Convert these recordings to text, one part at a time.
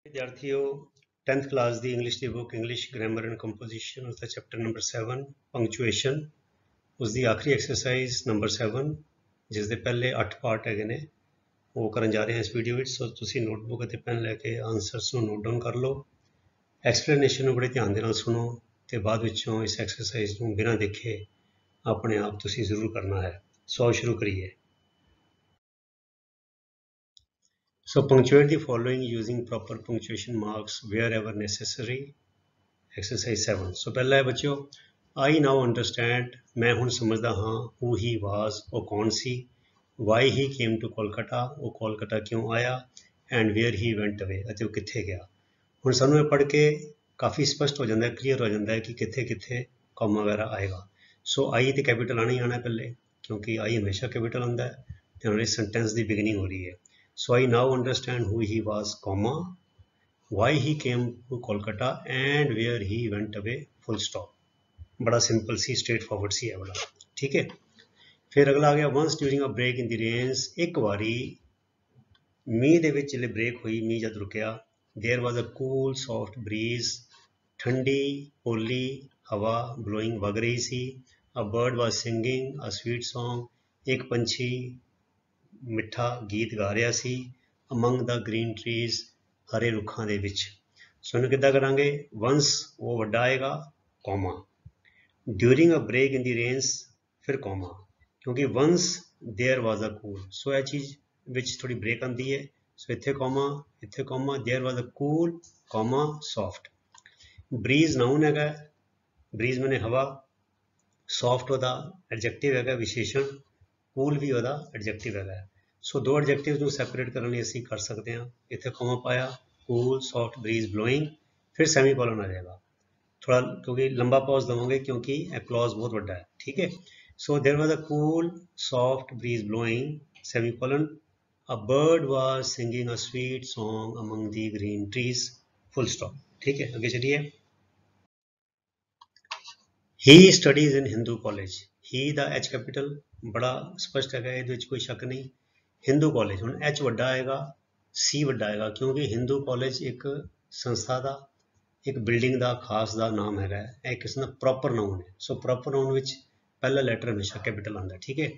विद्यार्थियों 10th class the English the book English grammar and composition उसका chapter number 7 punctuation उसकी आखिरी exercise number 7 जिस दे पहले 8 पार्ट है ने वो करन जा रहे हैं इस वीडियो में। सो तुसी नोटबुक ते पेन लेके आंसर्स ਨੂੰ ਨੋਟ ਡਾਊਨ ਕਰ ਲਓ, एक्सप्लेनेशन ਨੂੰ बड़े ध्यान ਦੇ ਨਾਲ सुनो ਤੇ ਬਾਅਦ ਵਿੱਚੋਂ इस एक्सरसाइज ਨੂੰ बिना देखे अपने आप तुसी जरूर करना है। सो आओ शुरू करिए। So punctuate the following using proper punctuation marks wherever necessary. Exercise 7. So पहला है बच्चों, I now understand, मैं हुण समझदा हाँ, who he was, वो कौन सी, why he came to Kolkata, वो कोलकाता क्यों आया, and where he went away, ਅਤੇ ਉਹ ਕਿੱਥੇ ਗਿਆ। ਹੁਣ ਸਾਨੂੰ ਇਹ ਪੜ੍ਹ ਕੇ ਕਾਫੀ ਸਪਸ਼ਟ ਹੋ ਜਾਂਦਾ ਹੈ, ਕਲੀਅਰ ਹੋ ਜਾਂਦਾ ਹੈ ਕਿ ਕਿੱਥੇ ਕਿੱਥੇ ਕੌਮਾ ਵਗੈਰਾ ਆਏਗਾ। ਸੋ I ਤੇ ਕੈਪੀਟਲ ਆਣਾ ਹੀ ਆਣਾ ਪਹਿਲੇ, ਕਿਉਂਕਿ I ਹਮੇਸ਼ਾ ਕੈਪੀਟਲ ਹੁੰਦਾ ਹੈ ਤੇ ਹੁਣ ਇਸ ਸੈਂਟੈਂਸ ਦੀ ਬਿਗਨਿੰਗ ਹੋ ਰਹੀ ਹੈ। So I now understand who he was, comma, why he came to Kolkata and where he went away, full stop। बड़ा सिंपल सी स्ट्रेट फॉरवर्ड सी है बड़ा, ठीक है। फिर अगला आ गया, once during a break in the rains, एक वारी मींह दे विच जिले ब्रेक हुई, मींह जद रुकिया, there was a cool soft breeze, ठंडी पोली हवा blowing वग रही सी, a bird was singing a sweet song, एक पंछी ਮਿੱਠਾ ਗੀਤ ਗਾ ਰਿਹਾ ਸੀ, among the green trees, ਹਰੇ ਰੁੱਖਾਂ ਦੇ ਵਿੱਚ। ਸੋ ਇਹਨੂੰ ਕਿੱਦਾਂ ਕਰਾਂਗੇ, once ਉਹ ਵੱਡਾ ਆਏਗਾ, comma, during a break in the rains, ਫਿਰ ਕੌਮਾ, ਕਿਉਂਕਿ once there was a cool, ਸੋ ਇਹ ਚੀਜ਼ ਵਿੱਚ ਥੋੜੀ ਬ੍ਰੇਕ ਆਉਂਦੀ ਹੈ। ਸੋ ਇੱਥੇ comma, there was a cool, comma, soft। breeze known ਹੈਗਾ, breeze ਮੈਨੇ ਹਵਾ, soft ਉਹਦਾ ਐਡਜੈਕਟਿਵ ਹੈਗਾ ਵਿਸ਼ੇਸ਼ਣ, ਕੂਲ ਵੀ ਉਹਦਾ ਐਡਜੈਕਟਿਵ ਹੈਗਾ। ਸੋ ਦੋ ਐਡਜੈਕਟਿਵ ਨੂੰ ਸੈਪਰੇਟ ਕਰਨ ਲਈ ਅਸੀਂ ਕਰ ਸਕਦੇ ਹਾਂ। ਇੱਥੇ ਕੌਮਾ ਪਾਇਆ, ਕੂਲ ਸੌਫਟ ਬਰੀਜ਼ ਬਲੋਇੰਗ, ਫਿਰ ਸੈਮੀ ਕੋਲਨ ਆ ਜਾਏਗਾ ਥੋੜਾ, ਕਿਉਂਕਿ ਲੰਬਾ ਪੌਜ਼ ਦਵਾਂਗੇ ਕਿਉਂਕਿ ਇਹ ਕਲੌਜ਼ ਬਹੁਤ ਵੱਡਾ ਹੈ, ਠੀਕ ਹੈ। So there was a cool soft breeze blowing, semi colon, a bird was singing a sweet song among the green trees, full stop, ठीक है। आगे चलिए। He studies in Hindu college, he दा एच कैपिटल बड़ा स्पष्ट है, ਇਹਦੇ ਵਿੱਚ ਕੋਈ ਸ਼ੱਕ ਨਹੀਂ। ਹਿੰਦੂ ਕਾਲਜ, ਹੁਣ ਐਚ ਵੱਡਾ ਆਏਗਾ, ਸੀ ਵੱਡਾ ਆਏਗਾ, ਕਿਉਂਕਿ ਹਿੰਦੂ ਕਾਲਜ ਇੱਕ ਸੰਸਥਾ ਦਾ, ਇੱਕ ਬਿਲਡਿੰਗ ਦਾ ਖਾਸ ਦਾ ਨਾਮ ਹੈਗਾ, ਇਹ ਕਿਸੇ ਦਾ ਪ੍ਰੋਪਰ ਨਾਮ ਹੈ। ਸੋ ਪ੍ਰੋਪਰ ਨਾਮ ਵਿੱਚ ਪਹਿਲਾ ਲੈਟਰ ਹਮੇਸ਼ਾ ਕੈਪੀਟਲ ਆਉਂਦਾ, ਠੀਕ ਹੈ।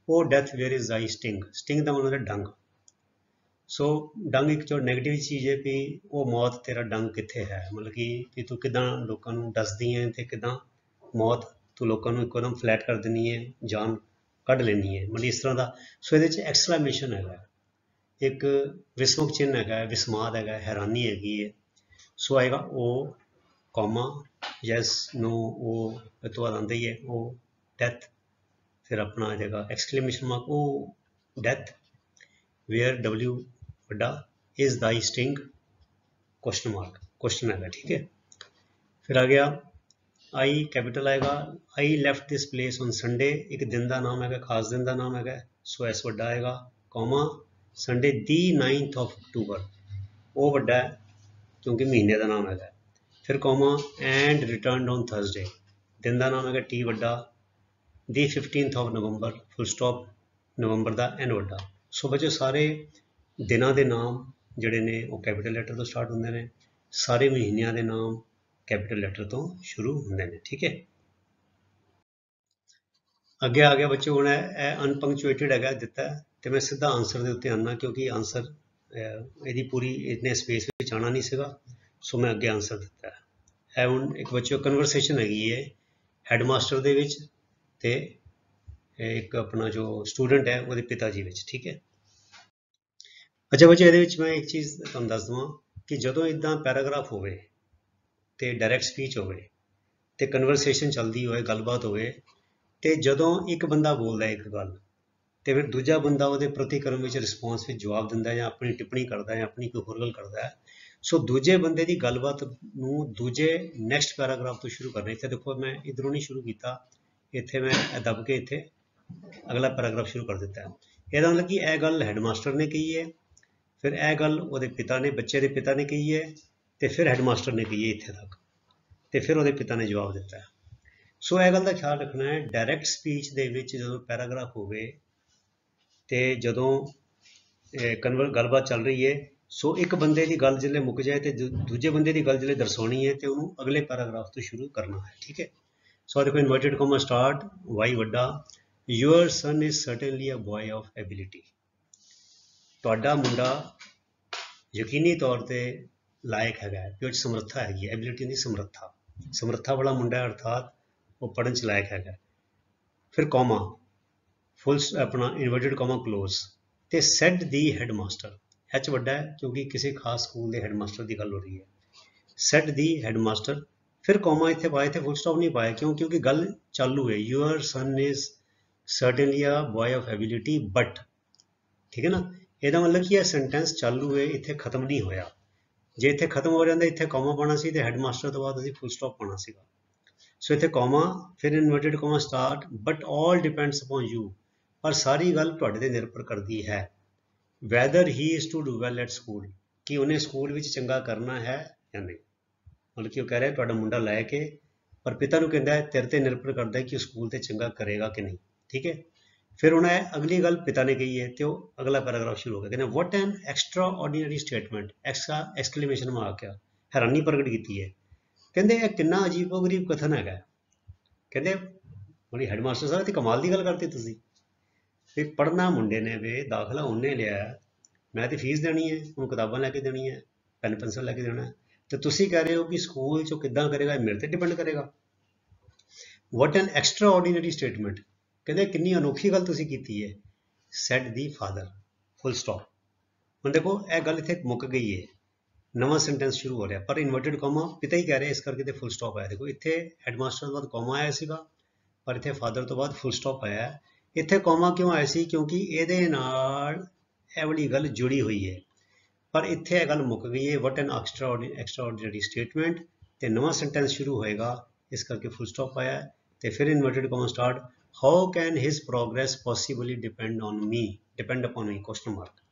ਉਹ death where is I sting, sting ਦਾ ਮਤਲਬ ਹੈ ਡੰਗ। ਸੋ ਡੰਗ ਇੱਕ ਜੋ ਨੈਗੇਟਿਵ ਚੀਜ਼ ਹੈ ਵੀ ਉਹ ਮੌਤ, ਤੇਰਾ ਡੰਗ ਕਿੱਥੇ ਹੈ, ਮਤਲਬ ਕਿ ਤੂੰ ਕਿੱਦਾਂ ਲੋਕਾਂ ਨੂੰ ਦੱਸਦੀ ਹੈ ਤੇ ਕਿੱਦਾਂ ਮੌਤ ਤੂੰ ਲੋਕਾਂ ਨੂੰ ਇੱਕੋਦਮ ਫਲੈਟ ਕਰ ਦਿੰਦੀ ਹੈ, ਜਾਨ ਕੱਢ ਲੈਣੀ ਹੈ, ਮਤਲਬ ਇਸ ਤਰ੍ਹਾਂ ਦਾ। ਸੋ ਇਹਦੇ 'ਚ ਐਕਸਕਲੇਮੇਸ਼ਨ ਹੈਗਾ, ਇੱਕ ਵਿਸਮਕ ਚਿੰਨ੍ਹ ਹੈਗਾ, ਵਿਸਮਾਦ ਹੈਗਾ, ਹੈਰਾਨੀ ਹੈਗੀ ਹੈ। ਸੋ ਆਏਗਾ ਉਹ ਕੌਮਾ, ਯੈਸ ਨੋ, ਉਹ ਇਹ ਤੋਂ ਬਾਅਦ ਆਉਂਦਾ ਹੀ ਹੈ ਉਹ ਡੈਥ, ਫਿਰ ਆਪਣਾ ਆ ਜਾਏਗਾ ਐਕਸਕਲੇਮੇਸ਼ਨ ਮਾਰਕ, ਉਹ ਡੈਥ, ਵੇਅਰ ਡਬਲਿਊ ਵੱਡਾ, is thy sting, question mark, question ਹੈਗਾ, ਠੀਕ ਹੈ। ਫਿਰ ਆ ਗਿਆ आई कैपिटल आएगा, I left this place on Sunday, एक दिन का नाम है, खास दिन का नाम है, सो एस वड्डा आएगा, comma, Sunday the 9th of October, वो वड्डा है क्योंकि महीने का नाम है, फिर comma, and return on Thursday, दिन का नाम है टी वड्डा, the 15th of November, full stop, नवंबर का एन वड्डा। सो बच्चों सारे दिनों के नाम जोड़े ने वो कैपिटल लैटर तो स्टार्ट होंगे ने, सारे महीनों के नाम कैपिटल लैटर तो शुरू होंगे ने, ठीक है। अगे आ गया बच्चों, हूँ अनपंक्चुएटेड है दिता है, तो मैं सीधा आंसर के उत्ते आना, क्योंकि आंसर यदि पूरी इतने स्पेस में आना नहीं सगा, सो मैं अगे आंसर दिता है। हूँ एक बच्चों कन्वरसेशन हैगी है हैडमास्टर दे विच ते एक अपना जो स्टूडेंट है वो पिता जी विच, ठीक है। अच्छा बच्चों ये मैं एक चीज़ तुहानूं दस देवां कि जदों इदां पैराग्राफ होवे ते डायरैक्ट स्पीच होवे ते कन्वरसेशन चलती होए, गलबात होए, ते जदों एक बंदा बोलदा एक गल ते फिर दूजा बंदा उहदे प्रतिक्रम विच रिस्पॉन्स विच जवाब दिंदा या अपनी टिप्पणी करदा या अपनी कोई होर गल करदा है, सो दूजे बंदे की गलबात नूं दूजे नैक्सट पैराग्राफ तो शुरू करना। इत्थे देखो मैं इधरों नहीं शुरू किया, इत्थे मैं दब के इत्थे अगला पैराग्राफ शुरू कर दिता है। ਇਹਦਾ मतलब कि यह गल हैडमास्टर ने कही है, फिर यह गल उहदे पिता ने, बच्चे के पिता ने कही है, तो फिर हैडमास्टर ने कही है इत्थे तक, तो फिर उहदे पिता ने जवाब दिता है। सो यह गल का ख्याल रखना है, डायरैक्ट स्पीच दे विच जदों पैराग्राफ होवे ते जदों गलबात चल रही है, सो एक बंदे की गल जिसले मुक जाए तो दूजे बंदे की गल जिसले दर्शानी है तो उन्होंने अगले पैराग्राफ तो शुरू करना है, ठीक है। सो देखो इन्वर्टेड कॉमा स्टार्ट, वाई वड्डा, your son is certainly a boy of ability. तुहाडा मुंडा यकीनी तौर पर लायक है, कि समर्था हैगी, एबिलिटी नहीं समर्था, समर्था वाला मुंडा है, अर्थात वो पढ़न च लायक है। फिर कॉमा, फुल अपना इन्वर्टेड कॉमा क्लोज, ते सैड दी हैडमास्टर, एच वड्डा है क्योंकि किसी खास स्कूल के हैडमास्टर की गल हो रही है, सैड दी हैडमास्टर। फिर कॉमा इतने पाए थे, फुल स्टॉप नहीं पाए, क्यों? क्योंकि गल चालू है, your son is certainly a boy of ability but, ठीक है ना। ਇਹਦਾ मतलब कि यह सेंटेंस चालू है, इतने खत्म नहीं होया। जे इतने खत्म हो जाता इतने कॉमा पाना सी, ते हैडमास्टर तो बाद असीं फुल स्टॉप पाना सीगा। सो इतने कॉमा, फिर inverted comma start, but all depends upon you, पर सारी गल तुहाडे ते निर्भर करती है। Whether he is to do well at school, कि उन्हें स्कूल विच चंगा करना है या नहीं। मतलब कि वो कह रहा है तुहाडा मुंडा लायक है, पर पिता नूं कहंदा है तेरे ते निर्भर करता है कि स्कूल ते चंगा करेगा कि नहीं, ठीक है। फिर उन्हें अगली गल पिता ने कही है, तो अगला पैराग्राफ शुरू हो गया, कहते what an extraordinary statement, extra exclamation mark क्या, हैरानी प्रगट की है। कहते यह कितना अजीबो गरीब कथन है। कहते मतलब हैडमास्टर साहब तो कमाल की गल करते तुसीं, भी पढ़ना मुंडे ने वे दाखला उन्हें लिया, मैं तो फीस देनी है, उन्होंने किताबां लैके देनी है, पैन पेंसिल लैके देना है, तो तुसीं कह रहे हो कि स्कूल चो किद्दां करेगा, मेरे ते डिपेंड करेगा। What an extraordinary statement, कहते कितनी अनोखी गल तुसीं कीती है, said the father, full stop. हुण देखो यह गल इत्थे मुक गई है, नवा सेंटेंस शुरू हो रहा, पर इन्वर्टेड कॉमा पिता ही कह रहे, इस करके फुल स्टॉप आया। देखो इत्थे हैडमास्टर तो बाद कॉमा आया सीगा, पर इत्थे फादर तो बाद फुल स्टॉप आया। इत्थे कॉमा क्यों आया सी? क्योंकि इहदे नाल इह वाली गल जुड़ी हुई है, पर इत्थे यह गल मुक गई है। What an extra ordinary statement, तो नवा सेंटेंस शुरू होएगा, इस करके फुल स्टॉप आया। तो फिर inverted comma start, how can his progress possibly depend on me, depend upon me, question mark.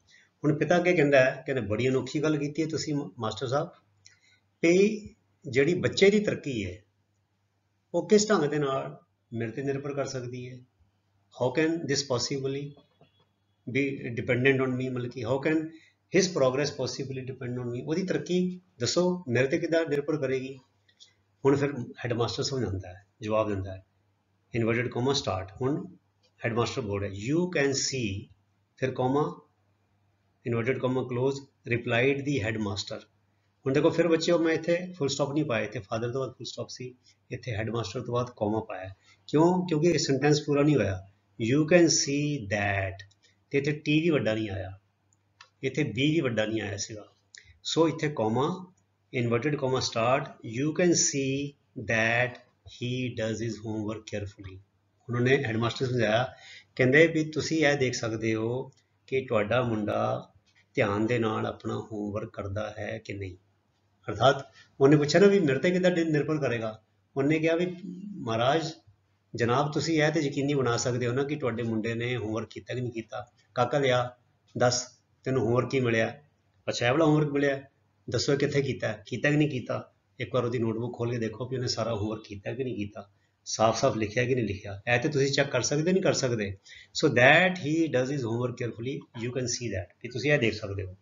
हुण पिता क्या कहता है, कहते बड़ी अनोखी गल की है तुसीं मास्टर साहब, भी जिहड़ी बच्चे की तरक्की है वो किस ढंग के नाल मेरे ते निर्भर कर सकती है। How can this possibly be dependent on me, मतलब कि how can his progress possibly depend on me, वो तरक्की दसो मेरे ते किद्दां निर्भर करेगी। हुण फिर हैडमास्टर समझाता है, जवाब दिंदा है, इन्वर्टेड कॉमा स्टार्ट। हुण हैडमास्टर बोल रहा है, यू कैन सी, फिर comma inverted comma close, replied the headmaster. हुण देखो फिर बच्चों मैं इत्थे फुल स्टॉप नहीं पाया, इत्थे फादर तो बाद फुल स्टॉप सी, इत्थे हैडमास्टर तो बाद कॉमा पाया। क्यों? क्योंकि सेंटेंस पूरा नहीं होया। यू कैन सी दैट, ते इत्थे टी भी वड्डा नहीं आया, इत्थे बी भी वड्डा नहीं आया सीगा। सो इत्थे comma, inverted comma start, you can see that he does his homework carefully. उन्होंने हैडमास्टर समझाया, कहते भी तुसी यह देख सकते हो कि तुहाडा मुंडा ध्यान दे नाल अपना होमवर्क करता है कि नहीं। अर्थात उन्हें पूछा ना भी मेरे ते किद्दां निर्भर करेगा। उन्हें कहा भी महाराज जनाब तुसी यह तो यकीनी बना सकते हो ना कि तुहाडे मुंडे ने होमवर्क किया कि नहीं किया। काका लिया दस तेनों होमवर्क की मिलिया, अच्छा यह वाला होमवर्क मिलिया, दसो कित्थे कीता कि नहीं किया। एक बार उसकी नोटबुक खोल के देखो भी उन्हें सारा होमवर्क किया कि नहीं किया, साफ साफ लिखा कि नहीं लिखा, ऐ तो तुसीं चेक कर सकते नहीं कर सकते। So that he does his homework carefully, you can see that, कि तुसीं यह देख सकते हो।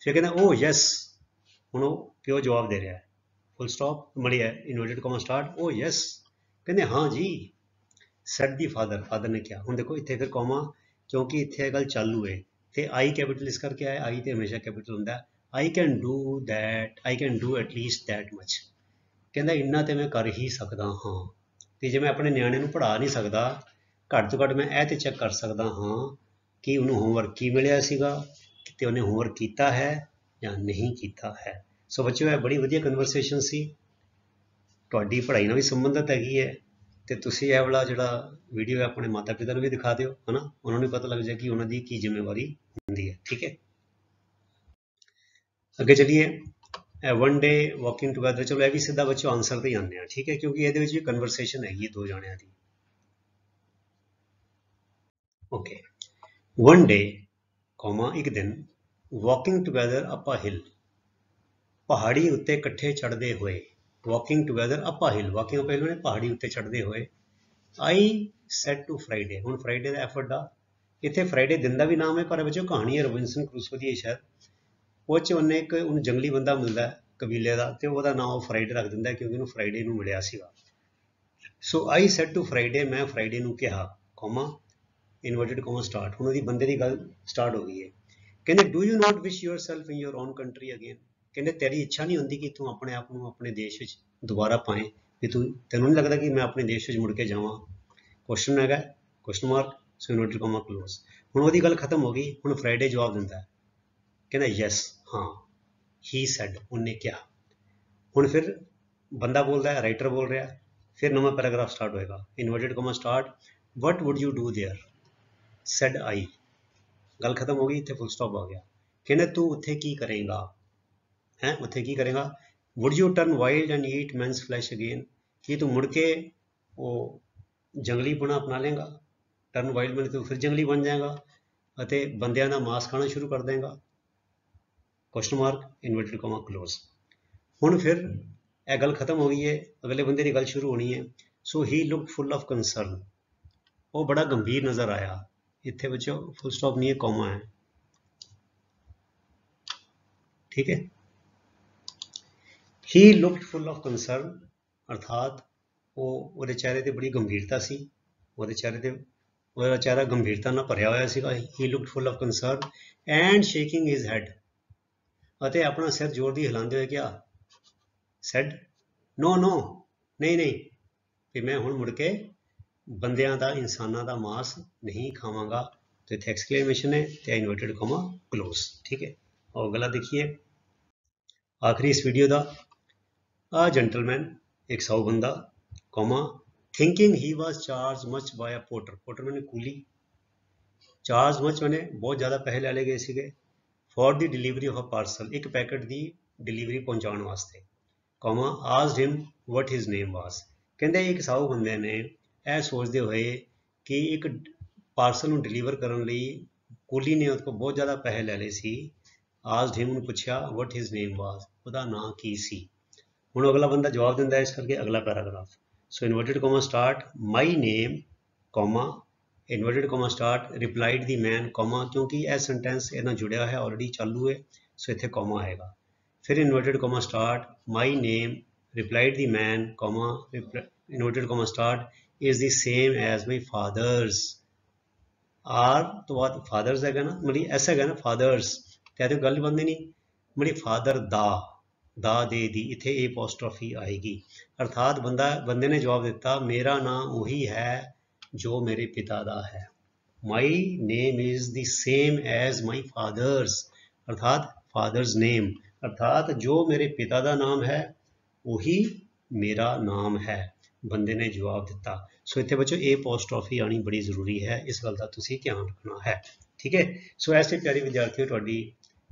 फिर कहना ओ यस, हुण प्यो जवाब दे रहा है, फुल स्टॉप मड़ी है, इन्वर्टेड कॉमा स्टार्ट, ओ यस, कहते हाँ जी, सैड दी फादर, फादर ने क्या। हुण देखो इत्थे फिर कॉमा, क्योंकि इत्थे गल चालू है, तो आई कैपिटल इस करके आया, आई तो हमेशा कैपिटल होंदा है। I can do that, I can do at least that much, कहता इन्ना तो मैं कर ही सकता हाँ। तो जे मैं अपने नियाणे नूं पढ़ा नहीं सकता, घੱਟ तो घੱਟ मैं यह तो चैक कर सकता हाँ कि उन्होंने होमवर्क की मिलिया सीगा, ते उन्हें होमवर्क किया है या नहीं किया है। सो बच्चों यह बड़ी वधिया कन्वरसेशन सी, तुहाडी पढ़ाई नाल भी संबंधित हैगी है, तो तुसीं यह वाला जिहड़ा वीडियो है अपने माता पिता नूं भी दिखा दिओ, है ना, उन्होंने पता लग जाए कि उन्होंने की जिम्मेवारी होंदी है। ठीक है, अगे चलिए, वन डे वॉकिंग टुगैदर, चलो यह भी सीधा बच्चों आंसर तो ही आने, ठीक है, क्योंकि ये भी कन्वरसेशन हैगी दो जाणियां दी। ओके, वन डे कॉमा एक दिन, वॉकिंग टुगैदर अप अ हिल, पहाड़ी उत्ते इकट्ठे चढ़ते हुए, वॉकिंग टुगैदर अप अ हिल, वॉकिंग अप हिल ने पहाड़ी उत्ते चढ़ते हुए। आई सैड टू फ्राइडे, हुण फ्राइडे का एफ वड्डा, इत्थे फ्राइडे दिन का भी नाम है, पर बच्चों कहानी है रोबिन्सन क्रूसो दी शायद, ਉਹ 'ਚ ਉਹਨੇ ਇੱਕ ਉਹਨੂੰ ਜੰਗਲੀ ਬੰਦਾ ਮਿਲਦਾ ਕਬੀਲੇ ਦਾ, ਤੇ ਉਹਦਾ ਨਾਮ ਉਹ ਫਰਾਈਡੇ ਰੱਖ ਦਿੰਦਾ ਕਿਉਂਕਿ ਉਹਨੂੰ ਫਰਾਈਡੇ ਨੂੰ ਮਿਲਿਆ ਸੀਗਾ। ਸੋ ਆਈ ਸੈਡ ਟੂ ਫਰਾਈਡੇ, ਮੈਂ ਫਰਾਈਡੇ ਨੂੰ ਕਿਹਾ, ਕੋਮਾ ਇਨਵਰਟਡ ਕੋਮਾ ਸਟਾਰਟ। ਹੁਣ ਉਹਦੀ ਬੰਦੇ ਦੀ ਗੱਲ ਸਟਾਰਟ ਹੋ ਗਈ ਹੈ। ਕਹਿੰਦੇ do you not wish your self in your own country again. ਕਹਿੰਦੇ ਤੇਰੀ ਇੱਛਾ ਨਹੀਂ ਹੁੰਦੀ ਕਿ ਤੂੰ ਆਪਣੇ ਆਪ ਨੂੰ ਆਪਣੇ ਦੇਸ਼ ਵਿੱਚ ਦੁਬਾਰਾ ਪਾਏ, ਵੀ ਤੈਨੂੰ ਨਹੀਂ ਲੱਗਦਾ ਕਿ ਮੈਂ ਆਪਣੇ ਦੇਸ਼ ਵਿੱਚ ਮੁੜ ਕੇ ਜਾਵਾਂ? ਕੁਐਸਚਨ ਹੈਗਾ, ਕੁਐਸਚਨ ਮਾਰਕ, ਸੋ ਇਨਵਰਟਡ ਕੋਮਾ ਕਲੋਜ਼। ਹੁਣ ਉਹਦੀ ਗੱਲ ਖਤਮ ਹੋ ਗਈ। ਹੁਣ ਫਰਾਈਡੇ ਜਵਾਬ ਦਿੰਦਾ, ਕਹਿੰਦਾ ਯੈਸ, ਹਾਂ, ਹੀ ਸੈਡ, ਉਹਨੇ ਕਿਹਾ। ਹੁਣ ਫਿਰ ਬੰਦਾ ਬੋਲਦਾ ਹੈ, ਰਾਈਟਰ ਬੋਲ ਰਿਹਾ, ਫਿਰ ਨਵਾਂ ਪੈਰਾਗ੍ਰਾਫ ਸਟਾਰਟ ਹੋਏਗਾ। Inverted comma start, what would you do there, said I. ਗੱਲ ਖਤਮ ਹੋ ਗਈ, ਇੱਥੇ ਫੁੱਲ ਸਟਾਪ ਆ ਗਿਆ। ਕਹਿੰਦੇ ਤੂੰ ਉੱਥੇ ਕੀ ਕਰੇਗਾ, ਹੈ ਉੱਥੇ ਕੀ ਕਰੇਗਾ? Would you turn wild and eat man's flesh again, ਕੀ ਤੂੰ ਮੁੜ ਕੇ ਉਹ ਜੰਗਲੀਪੁਣਾ ਅਪਣਾ ਲੇਗਾ? ਟਰਨ ਵਾਈਲਡ ਬਣ ਤੂੰ ਫਿਰ ਜੰਗਲੀ ਬਣ ਜਾਏਗਾ ਅਤੇ ਬੰਦਿਆਂ ਦਾ ਮਾਸ ਖਾਣਾ ਸ਼ੁਰੂ ਕਰ ਦੇਗਾ? Question mark, inverted comma close. ਹੁਣ ਫਿਰ ਇਹ ਗੱਲ ਖਤਮ ਹੋ ਗਈ ਹੈ, ਅਗਲੇ ਬੰਦੇ ਦੀ ਗੱਲ ਸ਼ੁਰੂ ਹੋਣੀ ਹੈ। ਸੋ ਹੀ ਲੁਕਡ ਫੁੱਲ ਆਫ ਕੰਸਰਨ, ਉਹ ਬੜਾ ਗੰਭੀਰ ਨਜ਼ਰ ਆਇਆ। ਇੱਥੇ ਬੱਚੋ ਫੁੱਲ ਸਟਾਪ ਨਹੀਂ ਹੈ, ਕੋਮਾ ਹੈ, ठीक है। He looked full of concern, अर्थात वो चेहरे ते बड़ी गंभीरता सी, वो चेहरे ते ਉਹਦਾ ਚਿਹਰਾ ਗੰਭੀਰਤਾ ਨਾਲ ਭਰਿਆ ਹੋਇਆ ਸੀਗਾ। He looked full of concern and shaking his head, ਅਤੇ ਆਪਣਾ ਸਿਰ ਜ਼ੋਰ ਦੀ ਹਿਲਾਉਂਦੇ ਹੋਏ ਕਿਹਾ, ਸੈਡ ਨੋ ਨੋ, ਨਹੀਂ ਨਹੀਂ, ਵੀ ਮੈਂ ਹੁਣ ਮੁੜ ਕੇ ਬੰਦਿਆਂ ਦਾ, ਇਨਸਾਨਾਂ ਦਾ ਮਾਸ ਨਹੀਂ ਖਾਵਾਂਗਾ। तो इतने एक्सक्लेमेशन है, तो इन्वर्टेड कोमा क्लोज, ठीक है। और अगला देखिए, आखिरी इस वीडियो का, आ जेंटलमैन, एक साउ बंदा, comma thinking he was charge much by a porter, porter मैंने कूली, चार्ज मच मैंने बहुत ज़्यादा पैसे ले गए थे, for the delivery of a parcel, एक पैकेट की डिलीवरी पहुँचाने वास्ते, comma asked him what his name was. कहते एक साउ बंदे ने यह सोचते हुए कि एक पार्सल ਨੂੰ डिलीवर ਕਰਨ ਲਈ ਕੂਲੀ ਨੇ ਉਹਦੇ ਕੋਲ ਬਹੁਤ ਜ਼ਿਆਦਾ ਪੈਸੇ ਲੈ ਲਏ ਸੀ। ਆਸਕਡ ਹਿਮ, ਨੂੰ ਪੁੱਛਿਆ ਵਟ ਹਿਜ਼ ਨੇਮ ਵਾਜ਼, ਉਹਦਾ ਨਾਂ ਕੀ ਸੀ। ਹੁਣ ਅਗਲਾ ਬੰਦਾ ਜਵਾਬ ਦਿੰਦਾ, ਇਸ ਕਰਕੇ ਅਗਲਾ paragraph. So inverted comma start, my name, comma inverted comma start, replied the man, comma ਕਿਉਂਕਿ ਇਹ ਸੈਂਟੈਂਸ ਇਹਦੇ ਨਾਲ ਜੁੜਿਆ ਹੈ, ਆਲਰੇਡੀ ਚਾਲੂ ਹੈ, ਸੋ ਇੱਥੇ ਕੋਮਾ ਆਏਗਾ। ਫਿਰ inverted comma start, my name, replied the man, comma inverted comma start, is the same as my father's. आर तो बाद फादर्स है ना, मतलब ऐसा है ना, फादर्स तो गल बनती नहीं, मतलब फादर दा दे दी, इतने ए पोस्ट्रॉफी आएगी। अर्थात बंदे ने जवाब दिता, मेरा नाम वही है जो मेरे पिता दा है। My name is the same as my father's, अर्थात फादर्स नेम, अर्थात जो मेरे पिता का नाम है वही मेरा नाम है, बंदे ने जवाब दिता। सो इतने बच्चों ए पोस्ट्रॉफी आनी बड़ी जरूरी है, इस गल का तुसीं ध्यान रखना है, ठीक है। सो ऐसे प्यारे विद्यार्थियों, तुहाडी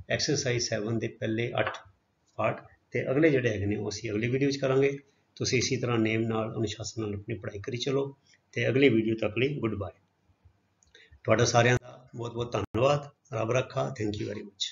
एक्सरसाइज 7 के पहले 8 पार्ट ते अगले जिहड़े हैगे ने असीं अगली वीडियो च करांगे। तुसीं इसी तरह नेम नाल अनुशासन नाल अपनी पढ़ाई करी चलो, ते अगली वीडियो तक लई गुड बाय। तुहाडा सारिआं दा बहुत बहुत धन्नवाद, रब रखा, थैंक यू वेरी मच।